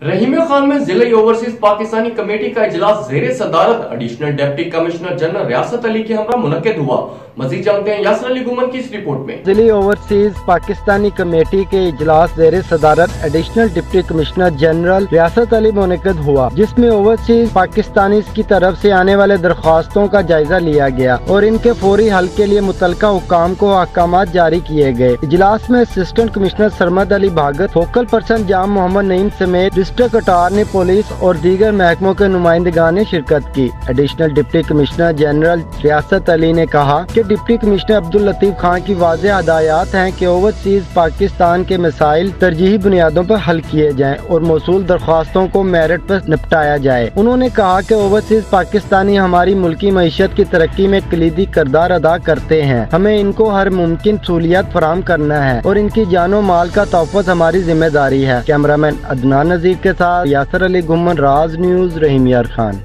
रहीम खान में जिले overseas Pakistani committee का इजलास ज़ेरे सदारत एडिशनल डिप्टी कमिश्नर जनरल रियासत अली के हमरा मुनक्किद हुआ। मजीद जानते हैं यासर अली गुमन की इस रिपोर्ट में। जिले ओवरसीज पाकिस्तानी कमेटी के इजलास ज़ेरे सदारत एडिशनल डिप्टी कमिश्नर जनरल रियासत अली मुनक्किद हुआ, जिसमें ओवरसीज पाकिस्तानी की तरफ से आने वाले दरख्वास्तों का जायजा लिया गया और इनके फौरी हल के लिए मुतलका हुकाम को अहकामात जारी किए गए। इजलास में असिस्टेंट कमिश्नर सरमद अली भागत, फोकल पर्सन जाम मोहम्मद नईम समेत डिस्ट्रिक्ट अटारनी, पुलिस और दीगर महकमों के नुमाइंदगान ने शिरकत की। एडिशनल डिप्टी कमिश्नर जनरल रियासत अली ने कहा कि डिप्टी कमिश्नर अब्दुल लतीफ खान की वाज़ेह हदायत हैं कि ओवरसीज पाकिस्तान के मसाइल तरजीही बुनियादों पर हल किए जाएं और मौसूल दरख्वास्तों को मेरिट पर निपटाया जाए। उन्होंने कहा कि ओवरसीज पाकिस्तानी हमारी मुल्की मईशत की तरक्की में कलीदी किरदार अदा करते हैं। हमें इनको हर मुमकिन सहूलियत फराहम करना है और इनकी जानो माल का तहफ़्फ़ुज़ हमारी जिम्मेदारी है। कैमरामैन अदनान नज़ीर के साथ यासर अली गुमन, राज न्यूज़, रहीम खान।